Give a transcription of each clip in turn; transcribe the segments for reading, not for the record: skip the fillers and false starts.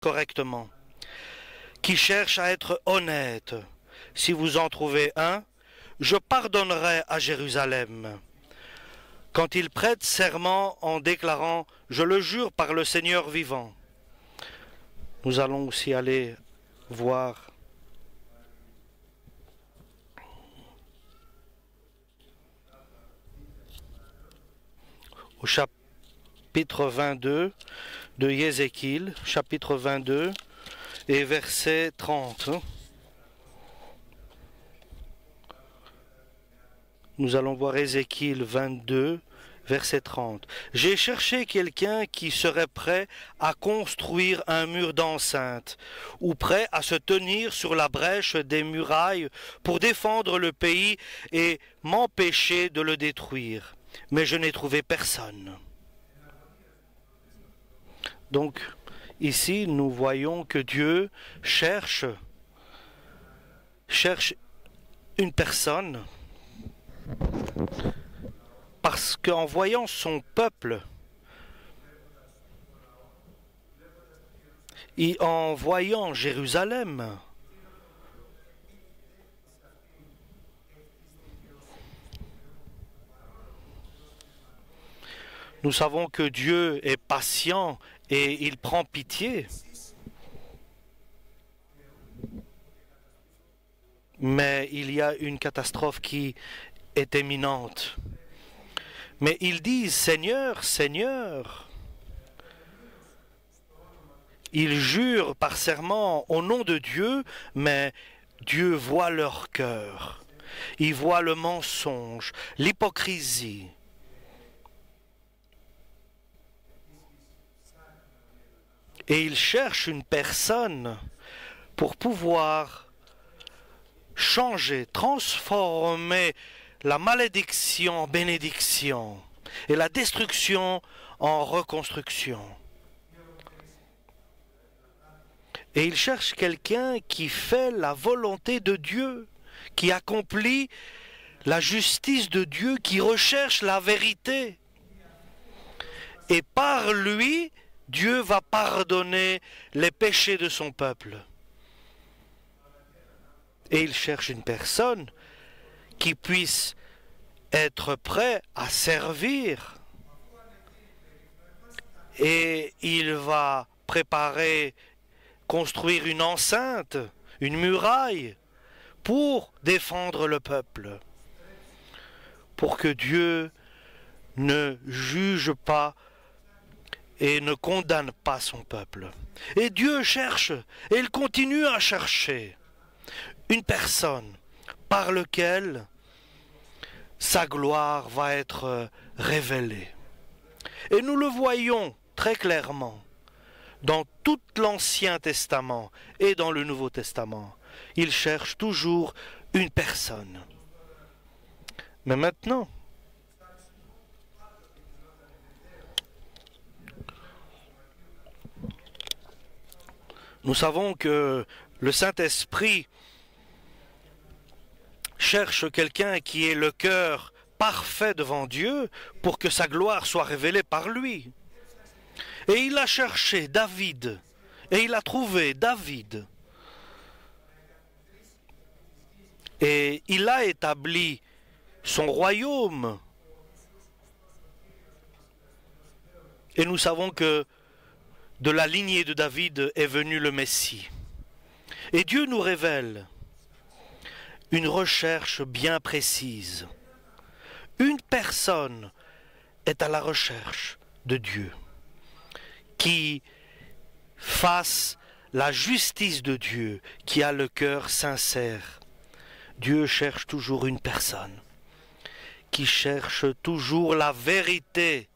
correctement, qui cherche à être honnête. Si vous en trouvez un, je pardonnerai à Jérusalem. Quand il prête serment en déclarant « Je le jure par le Seigneur vivant ». Nous allons aussi aller voir au chapitre 22 de Ézéchiel, chapitre 22 et verset 30. Nous allons voir Ézéchiel 22, verset 30. « J'ai cherché quelqu'un qui serait prêt à construire un mur d'enceinte, ou prêt à se tenir sur la brèche des murailles pour défendre le pays et m'empêcher de le détruire. Mais je n'ai trouvé personne. » Donc, ici, nous voyons que Dieu cherche une personne, parce qu'en voyant son peuple, et en voyant Jérusalem, nous savons que Dieu est patient et il prend pitié. Mais il y a une catastrophe qui est imminente. Mais ils disent « Seigneur, Seigneur ». Ils jurent par serment au nom de Dieu, mais Dieu voit leur cœur. Il voit le mensonge, l'hypocrisie. Et il cherche une personne pour pouvoir changer, transformer la malédiction en bénédiction et la destruction en reconstruction. Et il cherche quelqu'un qui fait la volonté de Dieu, qui accomplit la justice de Dieu, qui recherche la vérité. Et par lui, Dieu va pardonner les péchés de son peuple. Et il cherche une personne qui puisse être prêt à servir. Et il va préparer, construire une enceinte, une muraille, pour défendre le peuple. Pour que Dieu ne juge pas et ne condamne pas son peuple. Et Dieu cherche, et il continue à chercher une personne par laquelle sa gloire va être révélée. Et nous le voyons très clairement dans tout l'Ancien Testament et dans le Nouveau Testament. Il cherche toujours une personne. Mais maintenant, nous savons que le Saint-Esprit cherche quelqu'un qui ait le cœur parfait devant Dieu pour que sa gloire soit révélée par lui. Et il a cherché David, et il a trouvé David. Et il a établi son royaume. Et nous savons que de la lignée de David est venu le Messie. Et Dieu nous révèle une recherche bien précise. Une personne est à la recherche de Dieu, qui fasse la justice de Dieu, qui a le cœur sincère. Dieu cherche toujours une personne qui cherche toujours la vérité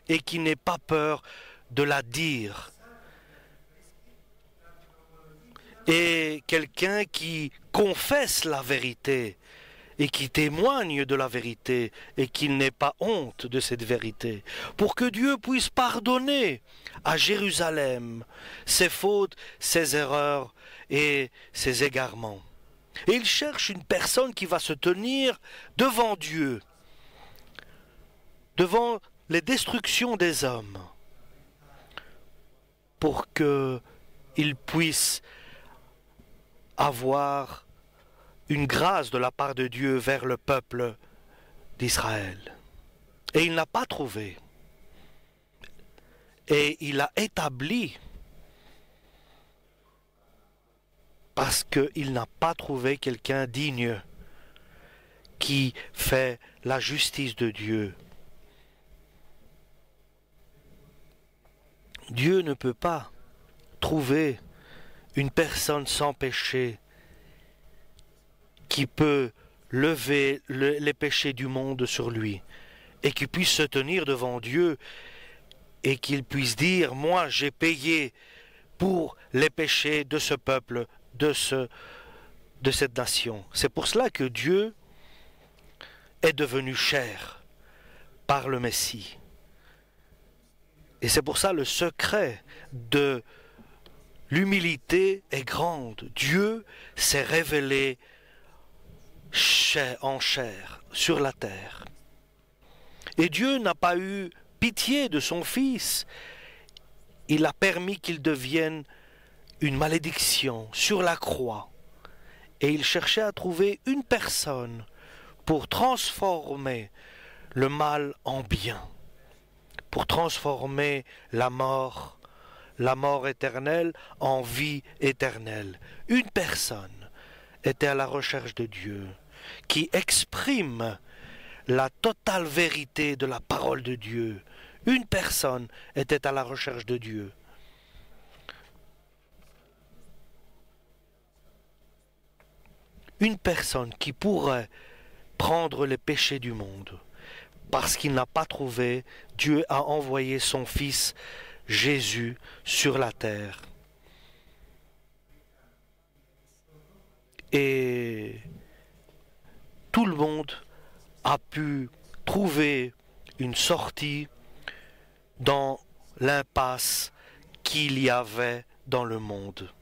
et qui n'ait pas peur de la dire. Et quelqu'un qui confesse la vérité et qui témoigne de la vérité et qu'il n'ait pas honte de cette vérité, pour que Dieu puisse pardonner à Jérusalem ses fautes, ses erreurs et ses égarements. Et il cherche une personne qui va se tenir devant Dieu, devant les destructions des hommes, pour que il puisse avoir une grâce de la part de Dieu vers le peuple d'Israël. Et il n'a pas trouvé. Et il a établi parce qu'il n'a pas trouvé quelqu'un digne qui fait la justice de Dieu. Dieu ne peut pas trouver une personne sans péché qui peut lever les péchés du monde sur lui et qui puisse se tenir devant Dieu et qu'il puisse dire « Moi, j'ai payé pour les péchés de ce peuple, de cette nation. » C'est pour cela que Dieu est devenu chair par le Messie. Et c'est pour ça le secret de l'humilité est grande. Dieu s'est révélé en chair sur la terre. Et Dieu n'a pas eu pitié de son Fils. Il a permis qu'il devienne une malédiction sur la croix. Et il cherchait à trouver une personne pour transformer le mal en bien, pour transformer la mort éternelle en vie éternelle. Une personne était à la recherche de Dieu, qui exprime la totale vérité de la parole de Dieu. Une personne était à la recherche de Dieu. Une personne qui pourrait prendre les péchés du monde. Parce qu'il n'a pas trouvé, Dieu a envoyé son Fils Jésus sur la terre. Et tout le monde a pu trouver une sortie dans l'impasse qu'il y avait dans le monde.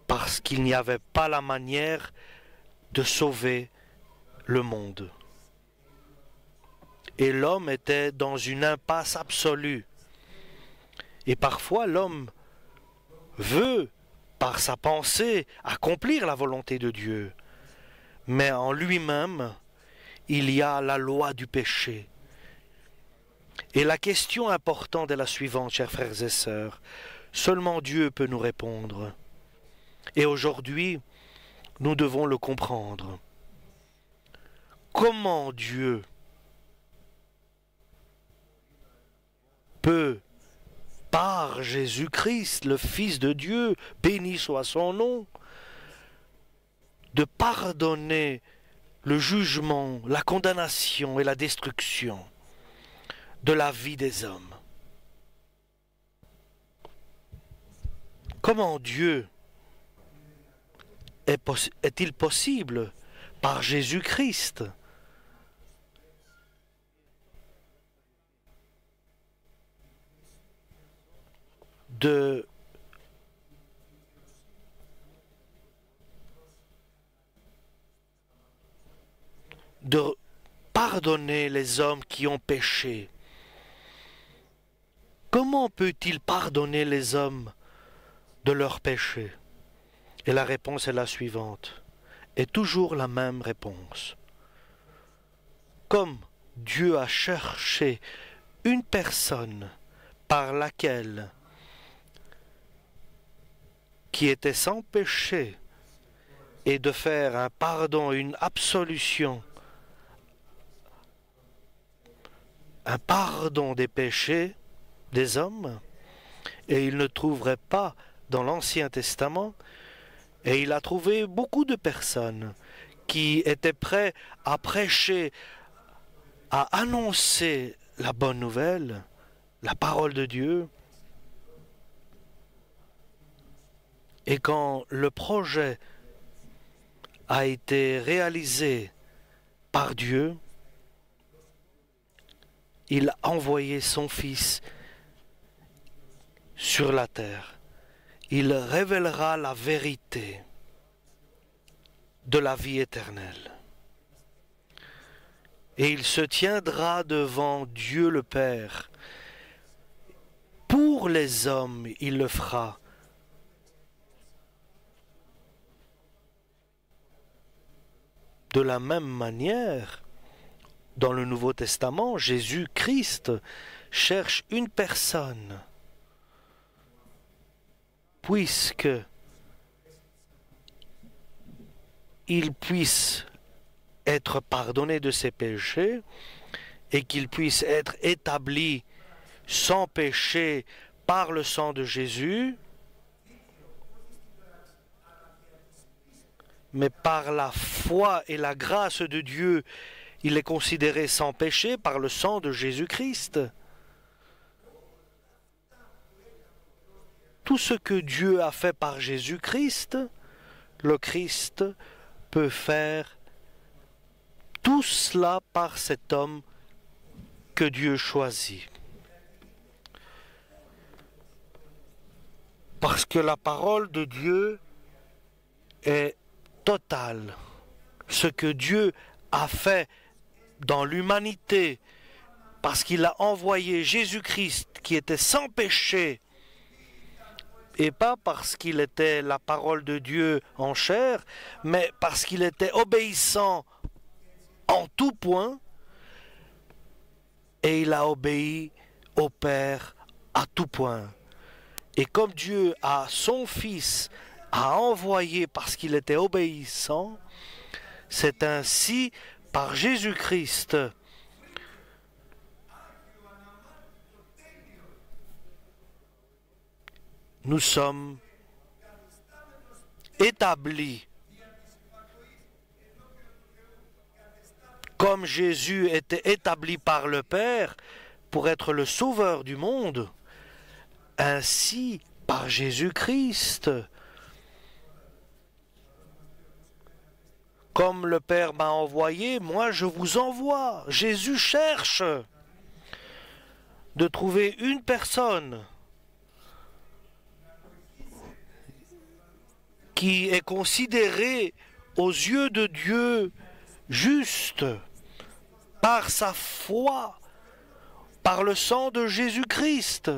Parce qu'il n'y avait pas la manière de sauver le monde. Et l'homme était dans une impasse absolue. Et parfois l'homme veut, par sa pensée, accomplir la volonté de Dieu. Mais en lui-même, il y a la loi du péché. Et la question importante est la suivante, chers frères et sœurs. Seulement Dieu peut nous répondre. Et aujourd'hui, nous devons le comprendre. Comment Dieu peut, par Jésus-Christ, le Fils de Dieu, béni soit son nom, de pardonner le jugement, la condamnation et la destruction de la vie des hommes. Comment Dieu est-il possible, par Jésus-Christ, de pardonner les hommes qui ont péché? Comment peut-il pardonner les hommes de leurs péchés? Et la réponse est la suivante, et toujours la même réponse. Comme Dieu a cherché une personne par laquelle, qui était sans péché, et de faire un pardon, une absolution, un pardon des péchés des hommes, et il ne trouverait pas dans l'Ancien Testament. Et il a trouvé beaucoup de personnes qui étaient prêtes à prêcher, à annoncer la bonne nouvelle, la parole de Dieu. Et quand le projet a été réalisé par Dieu, il a envoyé son Fils sur la terre. Il révélera la vérité de la vie éternelle. Et il se tiendra devant Dieu le Père. Pour les hommes, il le fera De la même manière, dans le Nouveau Testament, Jésus-Christ cherche une personne, puisque il puisse être pardonné de ses péchés et qu'il puisse être établi sans péché par le sang de Jésus, mais par la foi et la grâce de Dieu, il est considéré sans péché par le sang de Jésus-Christ. Tout ce que Dieu a fait par Jésus-Christ, le Christ peut faire tout cela par cet homme que Dieu choisit. Parce que la parole de Dieu est totale. Ce que Dieu a fait dans l'humanité, parce qu'il a envoyé Jésus-Christ qui était sans péché, et pas parce qu'il était la parole de Dieu en chair, mais parce qu'il était obéissant en tout point, et il a obéi au Père à tout point. Et comme Dieu a son Fils à envoyer parce qu'il était obéissant, c'est ainsi par Jésus-Christ nous sommes établis comme Jésus était établi par le Père pour être le sauveur du monde, ainsi par Jésus-Christ. Comme le Père m'a envoyé, moi je vous envoie. Jésus cherche de trouver une personne qui est considérée aux yeux de Dieu juste par sa foi, par le sang de Jésus-Christ,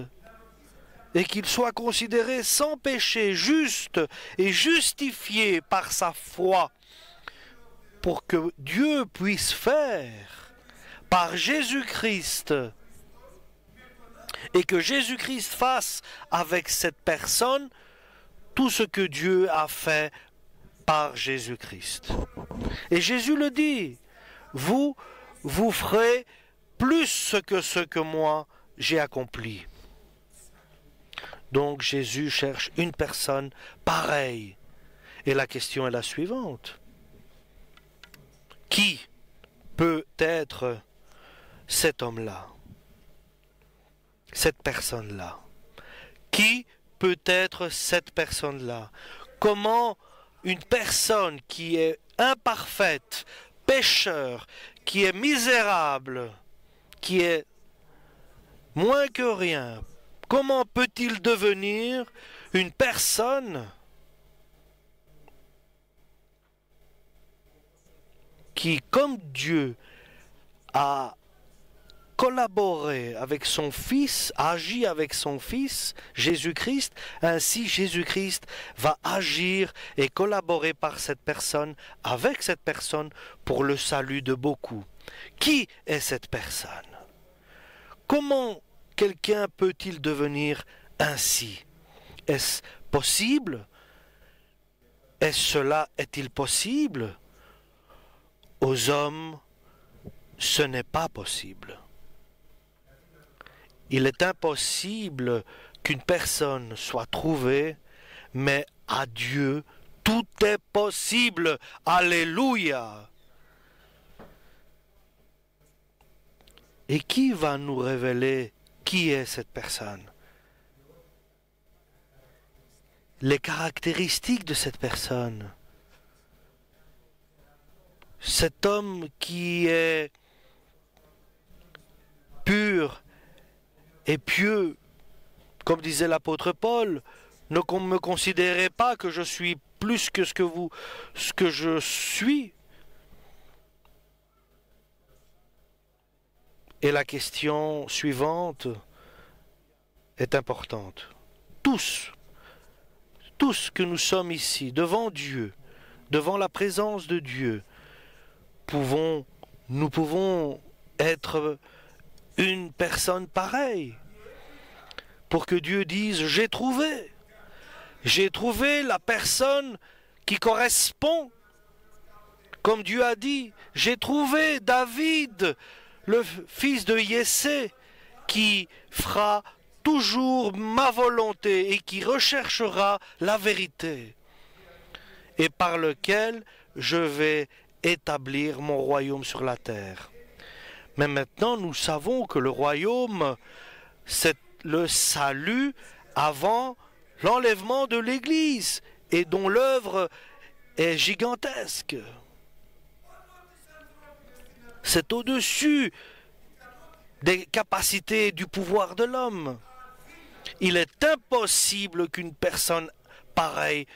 et qu'il soit considéré sans péché, juste et justifié par sa foi, pour que Dieu puisse faire par Jésus-Christ, et que Jésus-Christ fasse avec cette personne tout ce que Dieu a fait par Jésus-Christ. Et Jésus le dit, vous ferez plus que ce que moi j'ai accompli. Donc Jésus cherche une personne pareille. Et la question est la suivante. Qui peut être cet homme-là? Cette personne-là? Qui peut être cette personne-là? Comment une personne qui est imparfaite, pécheur, qui est misérable, qui est moins que rien, comment peut-il devenir une personne qui, comme Dieu, a collaboré avec son Fils, agit avec son Fils, Jésus-Christ, ainsi Jésus-Christ va agir et collaborer par cette personne, avec cette personne, pour le salut de beaucoup. Qui est cette personne? Comment quelqu'un peut-il devenir ainsi? Est-ce possible? Est-il possible? Aux hommes, ce n'est pas possible. Il est impossible qu'une personne soit trouvée, mais à Dieu, tout est possible. Alléluia! Et qui va nous révéler qui est cette personne? Les caractéristiques de cette personne. Cet homme qui est pur et pieux, comme disait l'apôtre Paul, ne me considérez pas que je suis plus que ce que je suis. Et la question suivante est importante. Tous que nous sommes ici, devant Dieu, devant la présence de Dieu, nous pouvons être une personne pareille pour que Dieu dise j'ai trouvé la personne qui correspond, comme Dieu a dit, j'ai trouvé David, le fils de Yessé, qui fera toujours ma volonté et qui recherchera la vérité, et par lequel je vais établir mon royaume sur la terre. Mais maintenant, nous savons que le royaume, c'est le salut avant l'enlèvement de l'Église, et dont l'œuvre est gigantesque. C'est au-dessus des capacités du pouvoir de l'homme. Il est impossible qu'une personne pareille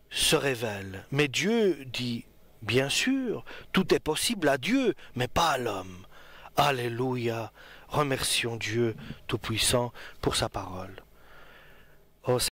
se révèle. Mais Dieu dit, bien sûr, tout est possible à Dieu, mais pas à l'homme. Alléluia. Remercions Dieu Tout-Puissant pour sa parole. Oh,